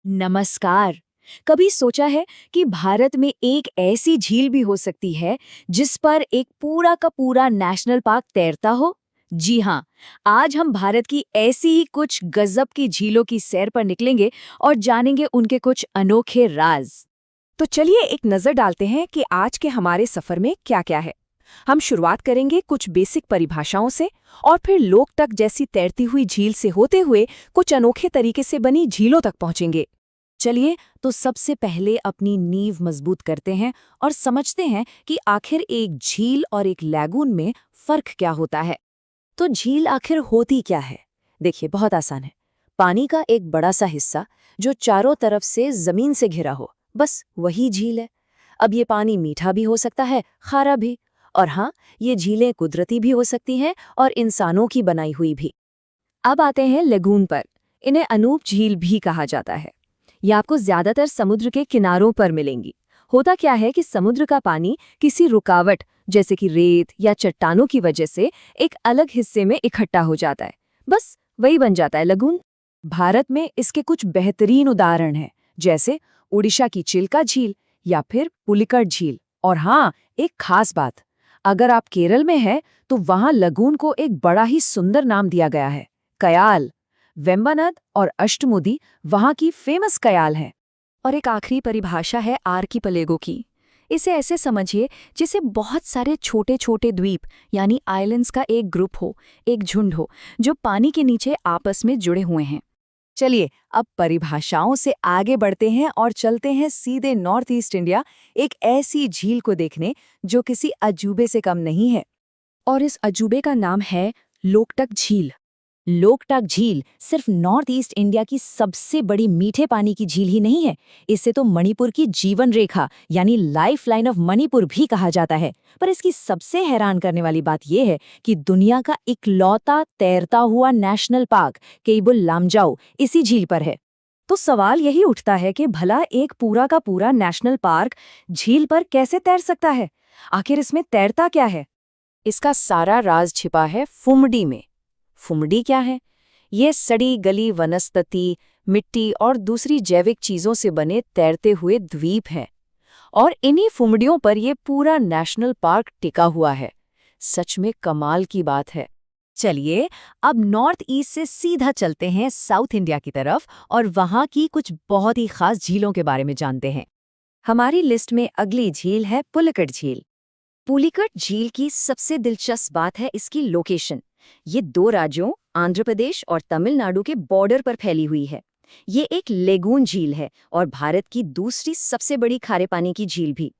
नमस्कार। कभी सोचा है कि भारत में एक ऐसी झील भी हो सकती है जिस पर एक पूरा का पूरा नेशनल पार्क तैरता हो? जी हाँ, आज हम भारत की ऐसी ही कुछ गजब की झीलों की सैर पर निकलेंगे और जानेंगे उनके कुछ अनोखे राज। तो चलिए एक नज़र डालते हैं कि आज के हमारे सफ़र में क्या-क्या है। हम शुरुआत करेंगे कुछ बेसिक परिभाषाओं से और फिर लोकटक जैसी तैरती हुई झील से होते हुए कुछ अनोखे तरीके से बनी झीलों तक पहुंचेंगे। चलिए तो सबसे पहले अपनी नींव मजबूत करते हैं और समझते हैं कि आखिर एक झील और एक लैगून में फर्क क्या होता है। तो झील आखिर होती क्या है? देखिए, बहुत आसान है। पानी का एक बड़ा सा हिस्सा जो चारों तरफ से जमीन से घिरा हो, बस वही झील है। अब ये पानी मीठा भी हो सकता है, खारा भी। और हाँ, ये झीलें कुदरती भी हो सकती हैं और इंसानों की बनाई हुई भी। अब आते हैं लेगून पर। इन्हें अनूप झील भी कहा जाता है। ये आपको ज्यादातर समुद्र के किनारों पर मिलेंगी। होता क्या है कि समुद्र का पानी किसी रुकावट जैसे कि रेत या चट्टानों की वजह से एक अलग हिस्से में इकट्ठा हो जाता है, बस वही बन जाता है लगून। भारत में इसके कुछ बेहतरीन उदाहरण हैं, जैसे उड़ीसा की चिल्का झील या फिर पुलिकट झील। और हाँ, एक खास बात, अगर आप केरल में हैं तो वहां लगून को एक बड़ा ही सुंदर नाम दिया गया है, कयाल। वेम्बनाड और अष्टमुदी वहां की फेमस कयाल हैं। और एक आखिरी परिभाषा है आर्किपेलागो की। इसे ऐसे समझिए जिसे बहुत सारे छोटे छोटे द्वीप यानी आइलैंड्स का एक ग्रुप हो, एक झुंड हो, जो पानी के नीचे आपस में जुड़े हुए हैं। चलिए अब परिभाषाओं से आगे बढ़ते हैं और चलते हैं सीधे नॉर्थ ईस्ट इंडिया, एक ऐसी झील को देखने जो किसी अजूबे से कम नहीं है। और इस अजूबे का नाम है लोकटक झील। लोकटक झील सिर्फ नॉर्थ ईस्ट इंडिया की सबसे बड़ी मीठे पानी की झील ही नहीं है, इसे तो मणिपुर की जीवन रेखा यानी लाइफ लाइन ऑफ मणिपुर भी कहा जाता है। पर इसकी सबसे हैरान करने वाली बात यह है कि दुनिया का इकलौता तैरता हुआ नेशनल पार्क केबुल लामजाओ इसी झील पर है। तो सवाल यही उठता है कि भला एक पूरा का पूरा नेशनल पार्क झील पर कैसे तैर सकता है? आखिर इसमें तैरता क्या है? इसका सारा राज छिपा है फुमडी में। फुमडी क्या है? ये सड़ी गली वनस्पति, मिट्टी और दूसरी जैविक चीजों से बने तैरते हुए द्वीप हैं। और इन्हीं फुमडियों पर ये पूरा नेशनल पार्क टिका हुआ है। सच में कमाल की बात है। चलिए अब नॉर्थ ईस्ट से सीधा चलते हैं साउथ इंडिया की तरफ और वहां की कुछ बहुत ही खास झीलों के बारे में जानते हैं। हमारी लिस्ट में अगली झील है पुलिकट झील। पुलिकट झील की सबसे दिलचस्प बात है इसकी लोकेशन। ये दो राज्यों आंध्र प्रदेश और तमिलनाडु के बॉर्डर पर फैली हुई है। ये एक लेगून झील है और भारत की दूसरी सबसे बड़ी खारे पानी की झील भी।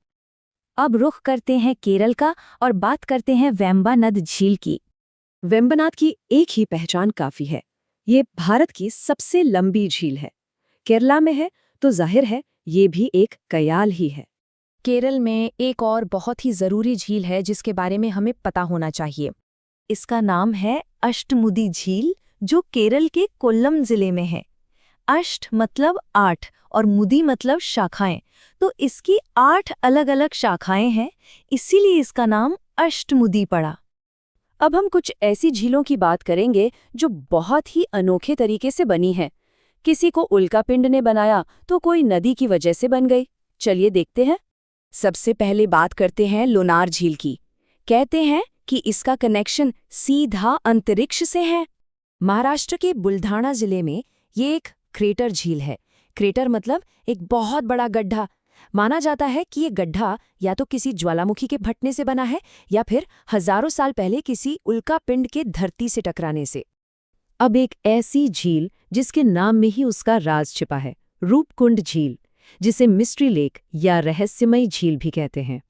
अब रुख करते हैं केरल का और बात करते हैं वेम्बनाड झील की। वेम्बनाड की एक ही पहचान काफी है। ये भारत की सबसे लंबी झील है। केरला में है तो जाहिर है ये भी एक कयाल ही है। केरल में एक और बहुत ही जरूरी झील है जिसके बारे में हमें पता होना चाहिए। इसका नाम है अष्टमुदी झील, जो केरल के कोल्लम जिले में है। अष्ट मतलब 8 और मुदी मतलब शाखाएं, तो इसकी 8 अलग अलग शाखाएं हैं, इसीलिए इसका नाम अष्टमुदी पड़ा। अब हम कुछ ऐसी झीलों की बात करेंगे जो बहुत ही अनोखे तरीके से बनी हैं। किसी को उल्कापिंड ने बनाया तो कोई नदी की वजह से बन गई। चलिए देखते हैं। सबसे पहले बात करते हैं लोनार झील की। कहते हैं कि इसका कनेक्शन सीधा अंतरिक्ष से है। महाराष्ट्र के बुल्ढाणा जिले में ये एक क्रेटर झील है। क्रेटर मतलब एक बहुत बड़ा गड्ढा। माना जाता है कि ये गड्ढा या तो किसी ज्वालामुखी के फटने से बना है या फिर हजारों साल पहले किसी उल्कापिंड के धरती से टकराने से। अब एक ऐसी झील जिसके नाम में ही उसका राज छिपा है, रूपकुंड झील, जिसे मिस्ट्री लेक या रहस्यमय झील भी कहते हैं।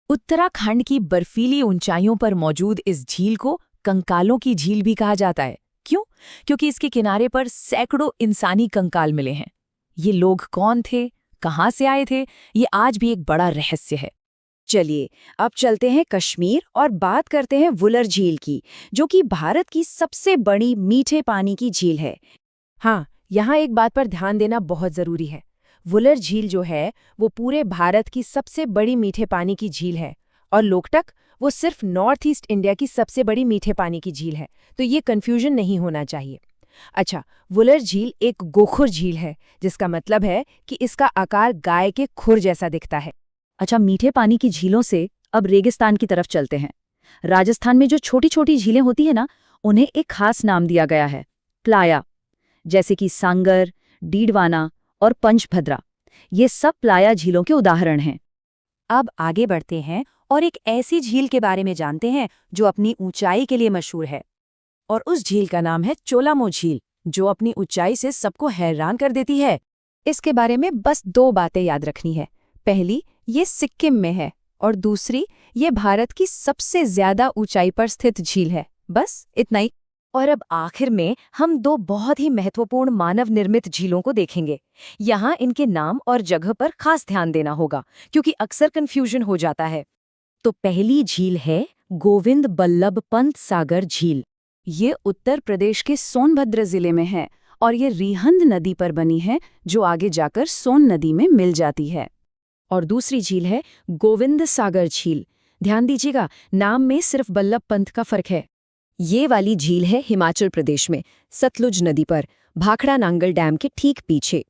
उत्तराखंड की बर्फीली ऊंचाइयों पर मौजूद इस झील को कंकालों की झील भी कहा जाता है। क्यों? क्योंकि इसके किनारे पर सैकड़ों इंसानी कंकाल मिले हैं। ये लोग कौन थे, कहाँ से आए थे, ये आज भी एक बड़ा रहस्य है। चलिए अब चलते हैं कश्मीर और बात करते हैं वुलर झील की, जो कि भारत की सबसे बड़ी मीठे पानी की झील है। हाँ, यहाँ एक बात पर ध्यान देना बहुत जरूरी है। वुलर झील जो है वो पूरे भारत की सबसे बड़ी मीठे पानी की झील है और लोकटक वो सिर्फ नॉर्थ ईस्ट इंडिया की सबसे बड़ी मीठे पानी की झील है। तो ये कंफ्यूजन नहीं होना चाहिए। अच्छा, वुलर झील एक गोखुर झील है, जिसका मतलब है कि इसका आकार गाय के खुर जैसा दिखता है। अच्छा, मीठे पानी की झीलों से अब रेगिस्तान की तरफ चलते हैं। राजस्थान में जो छोटी छोटी झीलें होती है ना, उन्हें एक खास नाम दिया गया है, प्लाया। जैसे कि सांगर, डीडवाना और पंचभद्रा, ये सब प्लाया झीलों के उदाहरण हैं। अब आगे बढ़ते हैं और एक ऐसी झील के बारे में जानते हैं जो अपनी ऊंचाई के लिए मशहूर है। और उस झील का नाम है चोलामो झील, जो अपनी ऊंचाई से सबको हैरान कर देती है। इसके बारे में बस 2 बातें याद रखनी है। पहली, ये सिक्किम में है, और दूसरी, ये भारत की सबसे ज्यादा ऊंचाई पर स्थित झील है। बस इतना ही। और अब आखिर में हम 2 बहुत ही महत्वपूर्ण मानव निर्मित झीलों को देखेंगे। यहाँ इनके नाम और जगह पर खास ध्यान देना होगा, क्योंकि अक्सर कंफ्यूजन हो जाता है। तो पहली झील है गोविंद बल्लभ पंत सागर झील। ये उत्तर प्रदेश के सोनभद्र जिले में है और ये रिहंद नदी पर बनी है, जो आगे जाकर सोन नदी में मिल जाती है। और दूसरी झील है गोविंद सागर झील। ध्यान दीजिएगा, नाम में सिर्फ बल्लभ पंत का फर्क है। ये वाली झील है हिमाचल प्रदेश में, सतलुज नदी पर, भाखड़ा नांगल डैम के ठीक पीछे।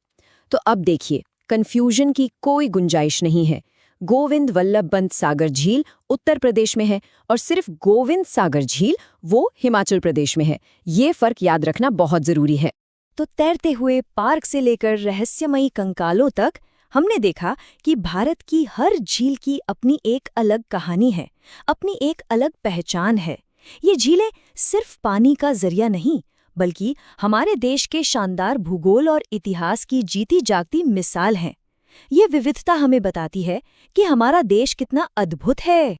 तो अब देखिए, कंफ्यूजन की कोई गुंजाइश नहीं है। गोविंद वल्लभ पंत सागर झील उत्तर प्रदेश में है और सिर्फ गोविंद सागर झील वो हिमाचल प्रदेश में है। ये फर्क याद रखना बहुत जरूरी है। तो तैरते हुए पार्क से लेकर रहस्यमयी कंकालों तक हमने देखा कि भारत की हर झील की अपनी एक अलग कहानी है, अपनी एक अलग पहचान है। ये झीलें सिर्फ पानी का जरिया नहीं, बल्कि हमारे देश के शानदार भूगोल और इतिहास की जीती जागती मिसाल हैं। ये विविधता हमें बताती है कि हमारा देश कितना अद्भुत है।